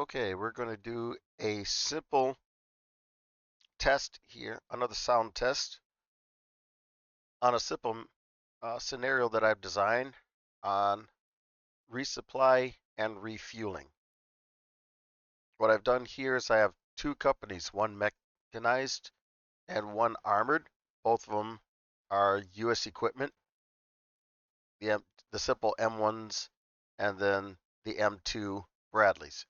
Okay, we're going to do a simple test here, another sound test on a simple scenario that I've designed on resupply and refueling. What I've done here is I have two companies, one mechanized and one armored. Both of them are U.S. equipment, the simple M1s and then the M2 Bradleys.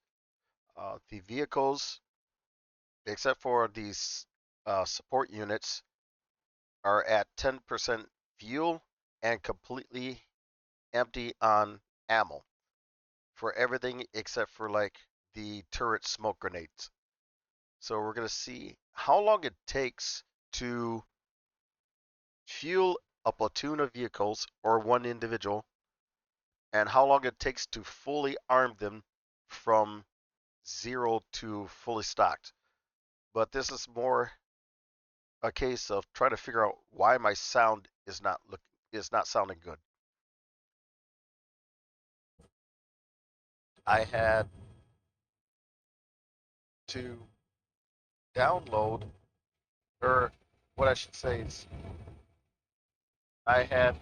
The vehicles, except for these support units, are at 10% fuel and completely empty on ammo for everything except for like the turret smoke grenades. So we're going to see how long it takes to fuel a platoon of vehicles or one individual and how long it takes to fully arm them from zero to fully stocked. But this is more a case of trying to figure out why my sound is not sounding good. I had to download, or what I should say is, I had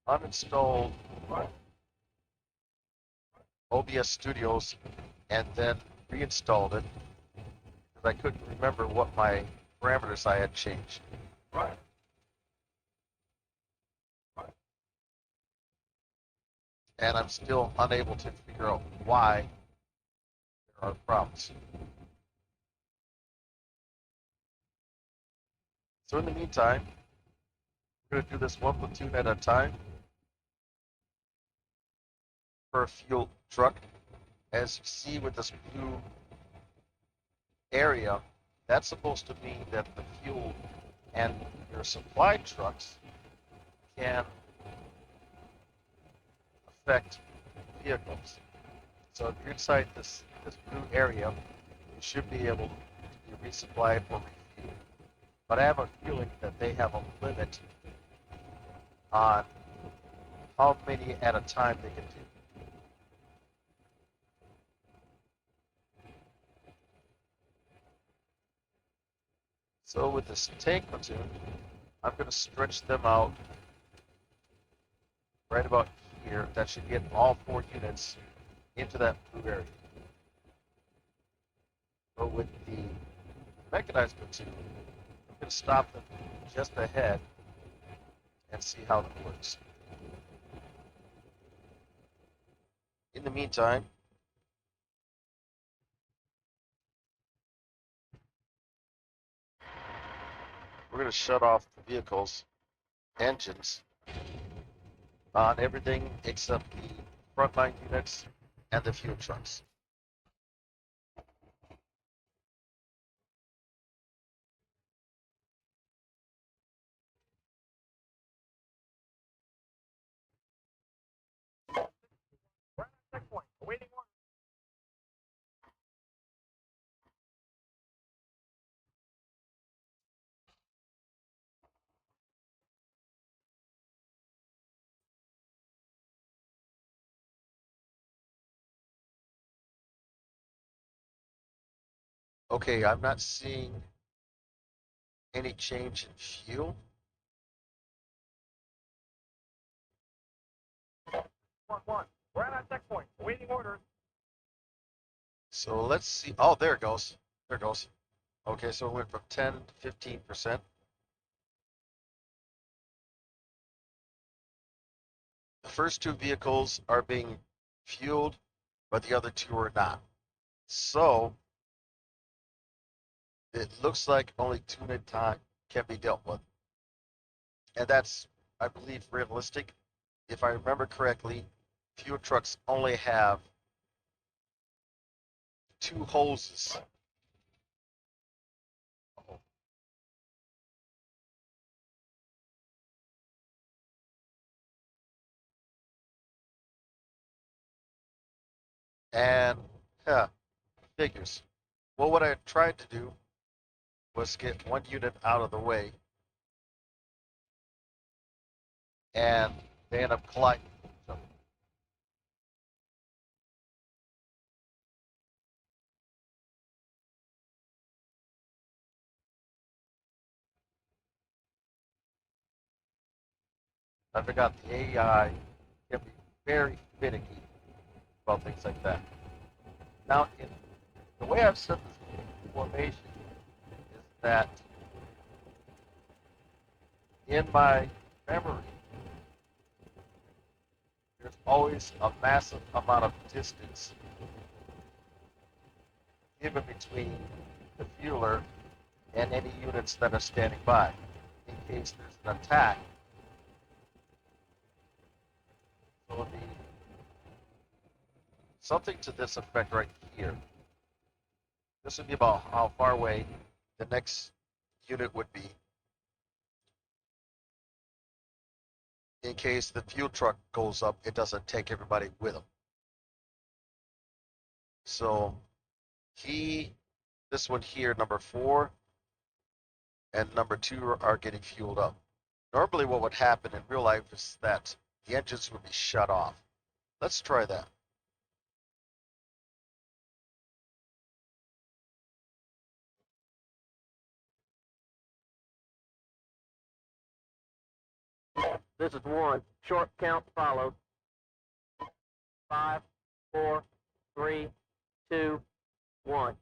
uninstalled OBS Studios and then reinstalled it because I couldn't remember what my parameters I had changed. And I'm still unable to figure out why there are problems. So in the meantime, we're going to do this one platoon at a time per fuel truck. As you see with this blue area, that's supposed to mean that the fuel and your supply trucks can affect vehicles. So if you're inside this blue area, you should be able to be resupplied or refueled. But I have a feeling that they have a limit on how many at a time they can do. So with this tank platoon, I'm going to stretch them out right about here. That should get all 4 units into that blue area. But with the mechanized platoon, I'm going to stop them just ahead and see how that works. In the meantime, we're going to shut off the vehicle's engines on everything except the frontline units and the fuel trucks. Okay, I'm not seeing any change in fuel. We're at our checkpoint, waiting orders. So let's see. Oh, there it goes. There it goes. Okay, so it went from 10 to 15%. The first 2 vehicles are being fueled, but the other 2 are not. So it looks like only 2 at a time can be dealt with. And that's, I believe, realistic. If I remember correctly, fuel trucks only have 2 hoses. And yeah, figures. Well, what I tried to do was get 1 unit out of the way, and they end up colliding. I forgot the AI can be very finicky about things like that. Now, the way I've set this formation is that in my memory, there's always a massive amount of distance given between the fueler and any units that are standing by in case there's an attack. So it'll be something to this effect right here. This would be about how far away the next unit would be in case the fuel truck goes up, it doesn't take everybody with them. So this one here, number 4 and number 2 are getting fueled up. Normally what would happen in real life is that the engines would be shut off. Let's try that. This is 1. Short count followed. 5, 4, 3, 2, 1.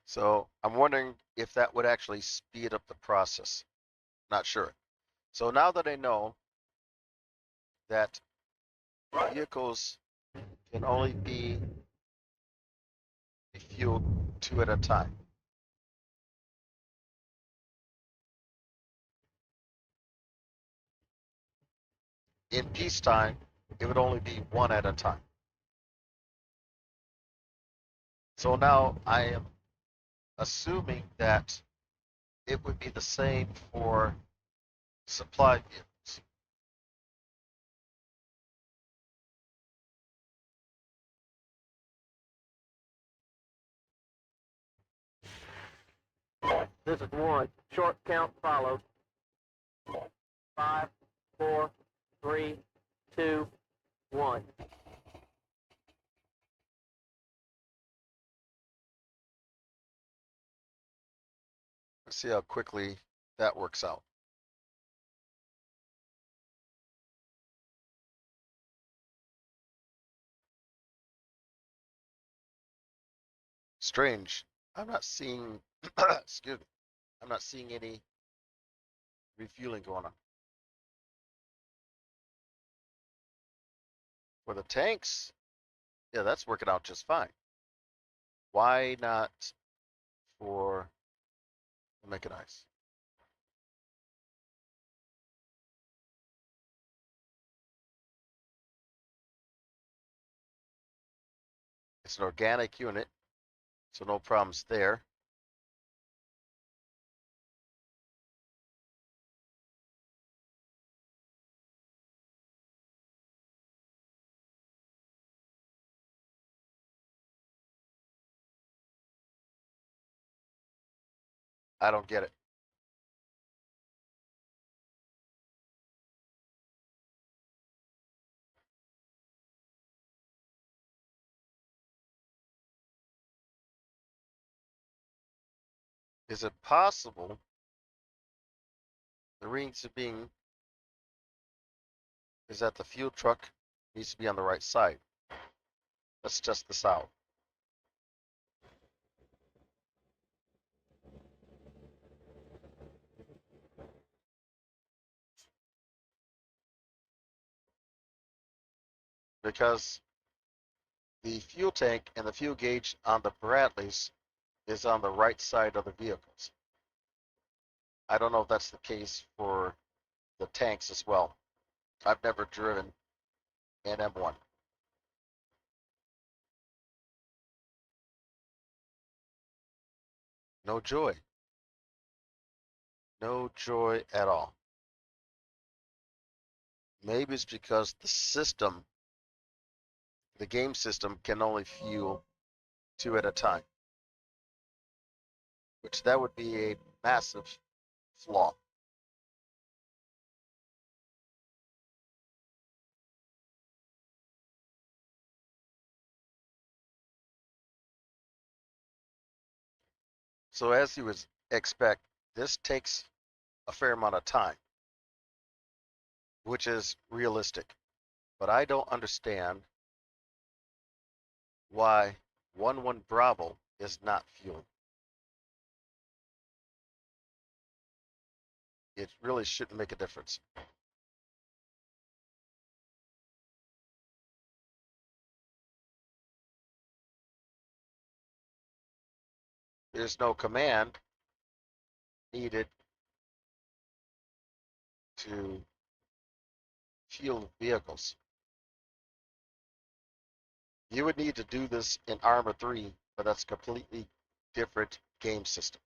So I'm wondering if that would actually speed up the process. Not sure. So now that I know that vehicles can only be fueled 2 at a time. In peacetime, it would only be 1 at a time. So now I am assuming that it would be the same for supply vehicles. This is 1. Short count followed. 5, 4, 3, 2, 1. Let's see how quickly that works out. Strange. I'm not seeing, excuse me, I'm not seeing any refueling going on. For the tanks, yeah, that's working out just fine. Why not for the mechanized? It's an organic unit, so no problems there. I don't get it. Is it possible the reason being is that the fuel truck needs to be on the right side? Let's test this out. Because the fuel tank and the fuel gauge on the Bradleys is on the right side of the vehicles. I don't know if that's the case for the tanks as well. I've never driven an M1. No joy. No joy at all. Maybe it's because the system, the game system, can only fuel 2 at a time, which that would be a massive flaw. So as you would expect, this takes a fair amount of time, which is realistic. But I don't understand why 1-1 Bravo is not fueled. It really shouldn't make a difference. There's no command needed to fuel vehicles. You would need to do this in Arma 3, but that's a completely different game system.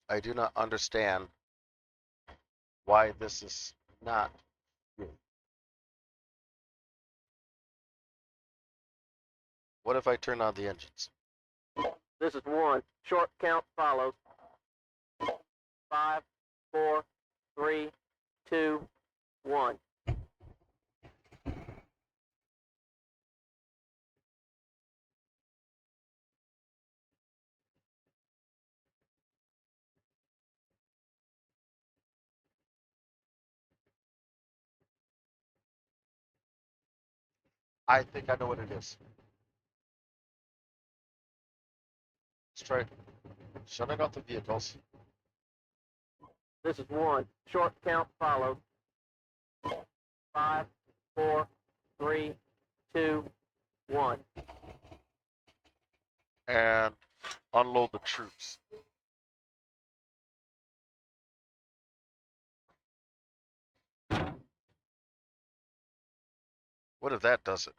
I do not understand why this is not fueled. What if I turn on the engines? This is 1. Short count follows. 5, 4, 3, 2, 1. I think I know what it is. Let's try shutting off the vehicles. This is 1. Short count follows. 5, 4, 3, 2, 1. And unload the troops. What if that does it?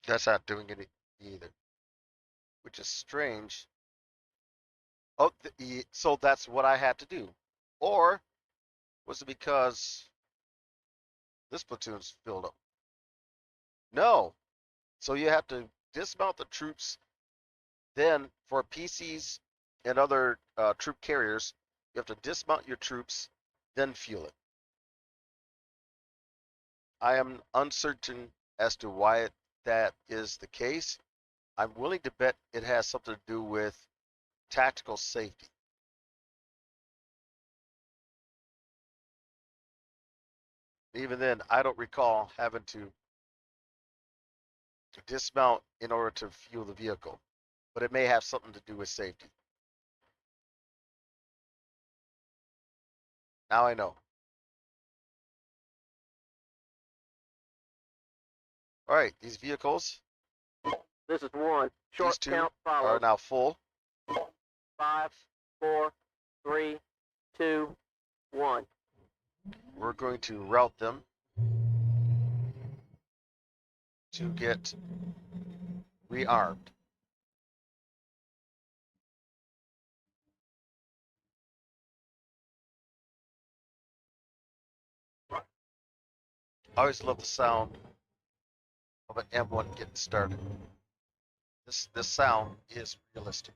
That's not doing it either, which is strange. Oh, so that's what I had to do. Or was it because this platoon's filled up? No. So you have to dismount the troops. Then for PCs and other troop carriers, you have to dismount your troops, then fuel it. I am uncertain as to why that is the case. I'm willing to bet it has something to do with tactical safety. Even then, I don't recall having to dismount in order to fuel the vehicle, but it may have something to do with safety. Now I know. All right, these vehicles, This is 1. Short these two count follows. are now full. 5, 4, 3, 2, 1. We're going to route them to get rearmed. I always love the sound of an M1 getting started. This sound is realistic.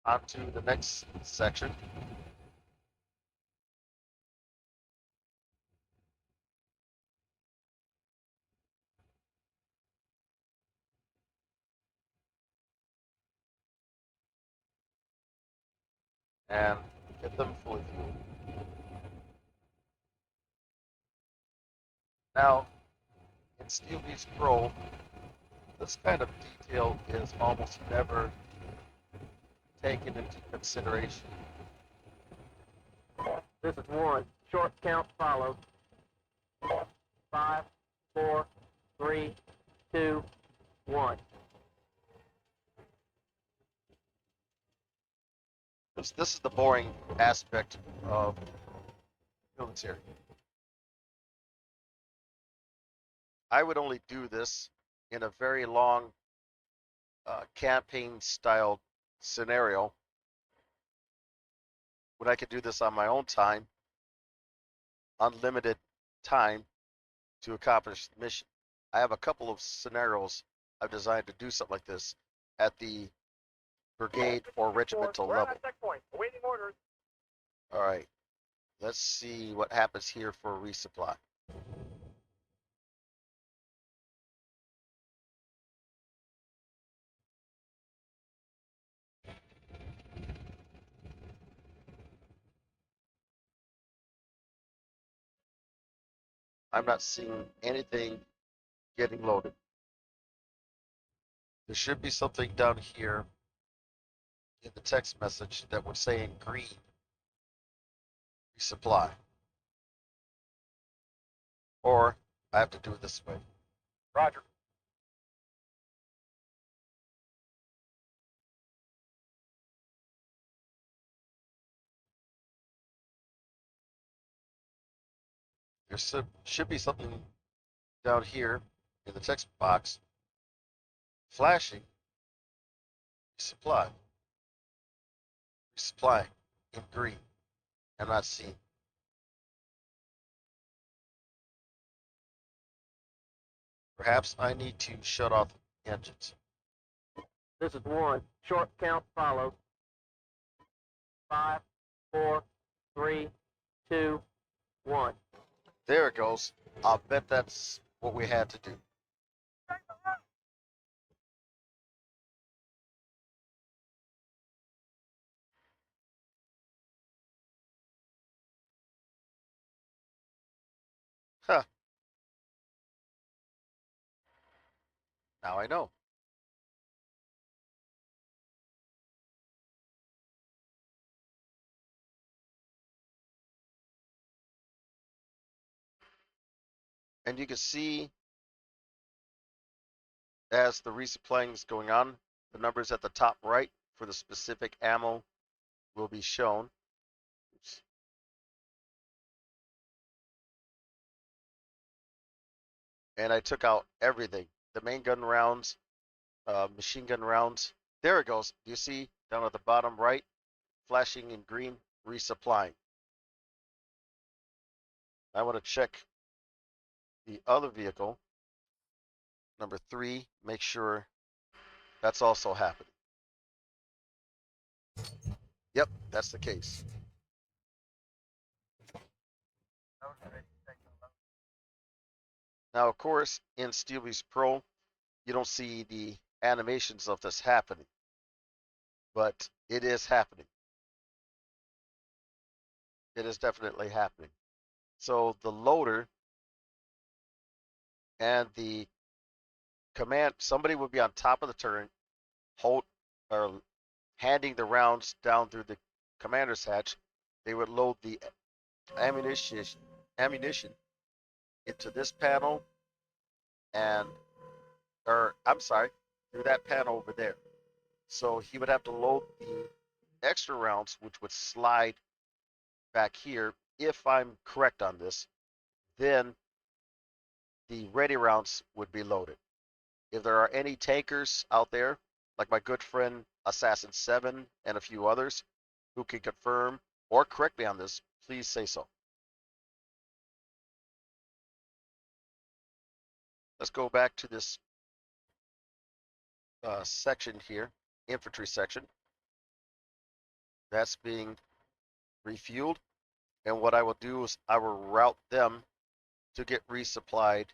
On to the next section. And get them fully fueled. Now, in Steel Beast Pro, this kind of detail is almost never taken into consideration. This is 1. Short count follows. 5, 4, 3, 2, 1. This is the boring aspect of military. I would only do this in a very long campaign style scenario when I could do this on my own time, unlimited time to accomplish the mission. I have a couple of scenarios I've designed to do something like this at the brigade or regimental level. Awaiting orders. All right, let's see what happens here for resupply. I'm not seeing anything getting loaded. There should be something down here in the text message that would say in green, resupply. Or I have to do it this way. Roger. There should be something down here in the text box flashing resupply. Resupply in green. I'm not seeing. Perhaps I need to shut off the engines. This is 1. Short count follows. 5, 4, 3, 2, 1. There it goes. I'll bet that's what we had to do. Huh. Now I know. And you can see as the resupplying is going on, the numbers at the top right for the specific ammo will be shown. Oops. And I took out everything. The main gun rounds, machine gun rounds. There it goes. Do you see down at the bottom right, flashing in green, resupplying. I want to check the other vehicle, number 3, make sure that's also happening. Yep, that's the case. Now, of course, in SteelBeast Pro, you don't see the animations of this happening, but it is happening. It is definitely happening. So the loader and the command, somebody would be on top of the turret, hold or handing the rounds down through the commander's hatch. They would load the ammunition into this panel and, or I'm sorry, through that panel over there. So he would have to load the extra rounds, which would slide back here. If I'm correct on this, then the ready rounds would be loaded. If there are any tankers out there, like my good friend Assassin 7 and a few others who can confirm or correct me on this, please say so. Let's go back to this section here, infantry section. That's being refueled. And what I will do is I will route them to get resupplied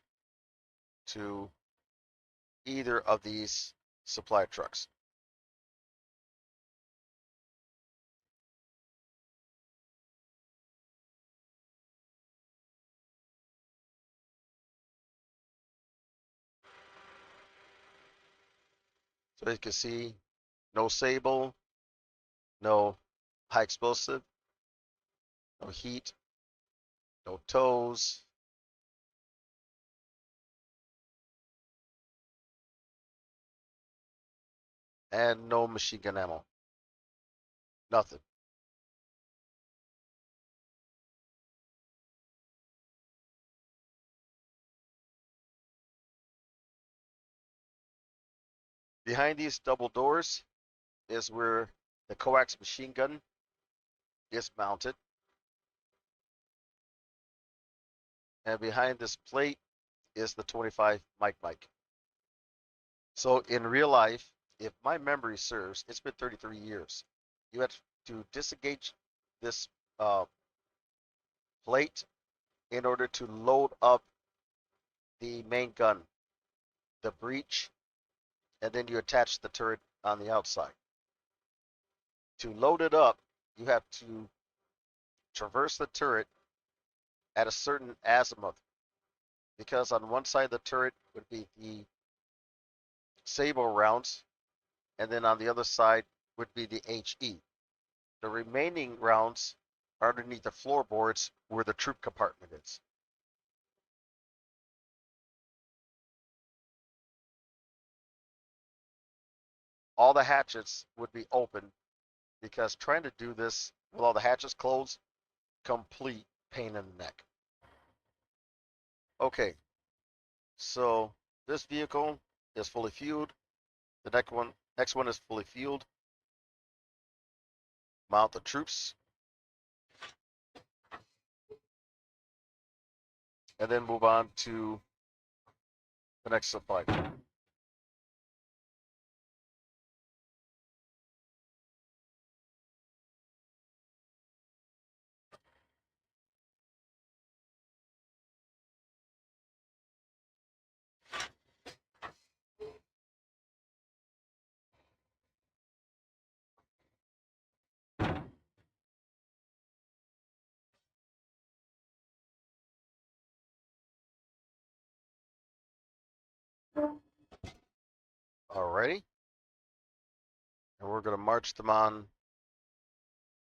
to either of these supply trucks. So you can see no sable, no high explosive, no heat, no tows, and no machine gun ammo. Nothing. Behind these double doors is where the coax machine gun is mounted. And behind this plate is the 25 mic. So in real life, if my memory serves, it's been 33 years. You have to disengage this plate in order to load up the main gun, the breech, and then you attach the turret on the outside. To load it up, you have to traverse the turret at a certain azimuth, because on one side of the turret would be the Sable rounds, and then on the other side would be the HE. The remaining rounds are underneath the floorboards where the troop compartment is. All the hatches would be open, because trying to do this with all the hatches closed, complete pain in the neck. Okay, so this vehicle is fully fueled. The next one is fully fueled. Mount the troops, and then move on to the next supply. Alrighty, and we're going to march them on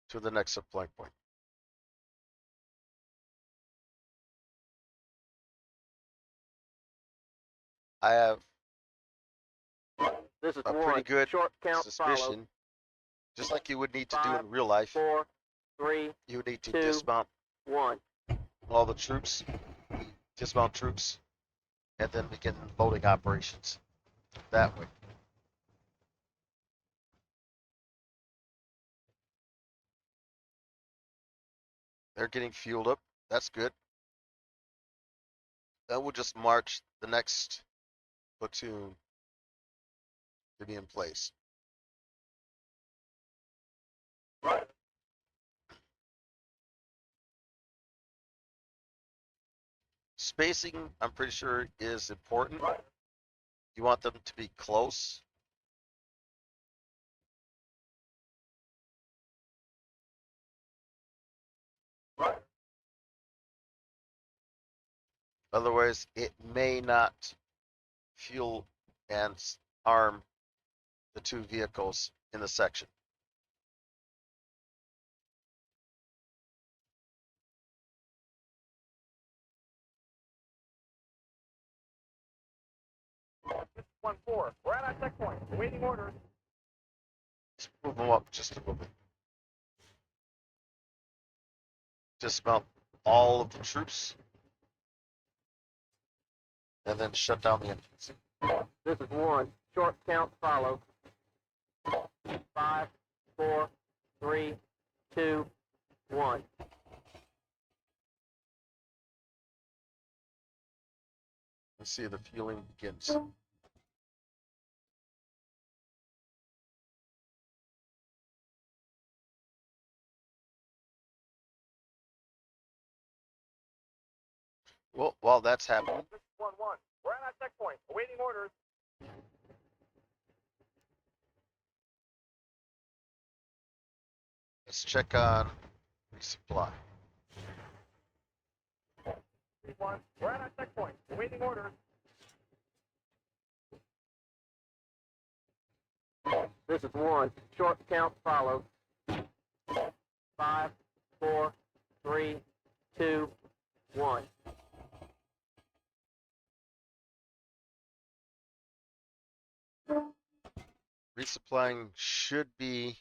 to the next supply point. I have This is a one. pretty good Short count suspicion, follow. just like you would need to do 5, in real life, 4, 3, you would need to 2, dismount 1. all the troops, dismount troops, and then begin loading operations that way. They're getting fueled up. That's good. Then we'll just march the next platoon to be in place. Spacing, I'm pretty sure, is important. You want them to be close. Otherwise, it may not fuel and arm the two vehicles in the section. This is 1-4. We're at our checkpoint. Awaiting orders. Let's move them up just a little bit. Dismount all of the troops, and then shut down the engines. This is 1. Short count follow. 5, 4, 3, 2, 1. Let's see, the fueling begins. Well, while that's happening, This is 1-1. We're at our checkpoint. Awaiting orders. let's check on resupply. 3-1. We're at our checkpoint. Awaiting orders. This is 1. Short count follow. 5, 4, 3, 2, 1. Resupplying should be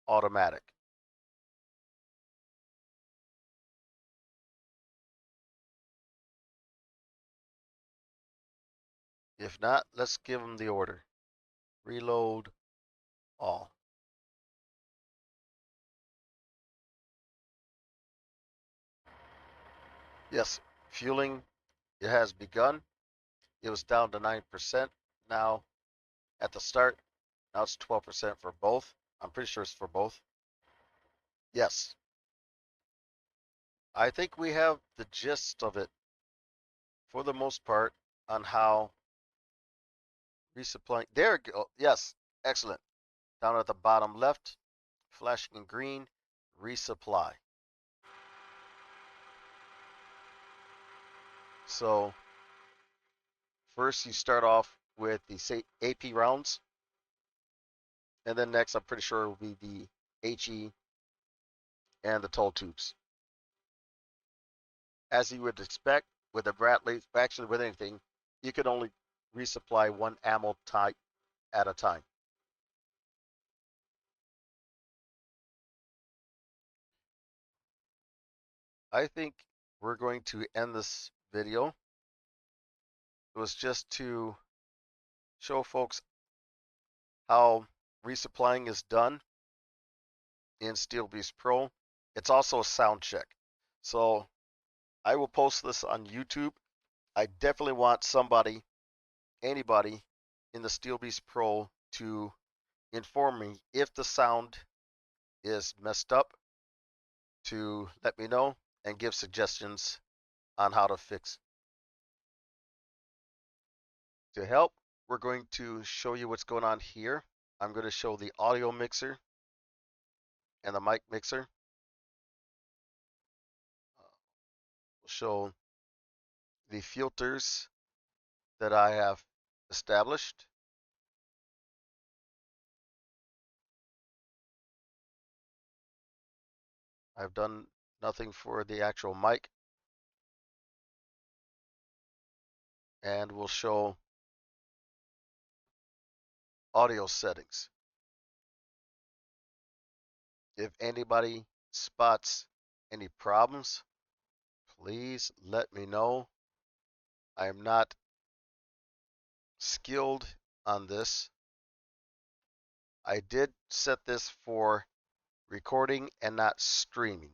automatic. If not, let's give them the order. Reload all. Yes, fueling, it has begun. It was down to 9% now at the start. Now it's 12% for both. I'm pretty sure it's for both. Yes. I think we have the gist of it for the most part on how resupplying. There we go. Yes. Excellent. Down at the bottom left, flashing in green, resupply. So first you start off with the AP rounds, and then next I'm pretty sure will be the HE and the tall tubes. As you would expect with a Bradley, actually with anything, you could only resupply one ammo type at a time. I think we're going to end this video. It was just to show folks how resupplying is done in Steel Beast Pro. It's also a sound check. So I will post this on YouTube. I definitely want somebody, anybody in the Steel Beast Pro to inform me if the sound is messed up, to let me know and give suggestions on how to fix. To help, we're going to show you what's going on here. I'm going to show the audio mixer and the mic mixer. We'll show the filters that I have established. I've done nothing for the actual mic. And we'll show audio settings. If anybody spots any problems, please let me know. I am not skilled on this. I did set this for recording and not streaming.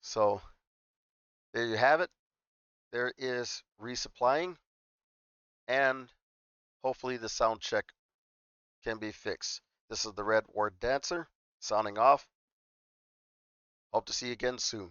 So there you have it. There is resupplying, and hopefully the sound check can be fixed. This is the Red Ward Dancer signing off. Hope to see you again soon.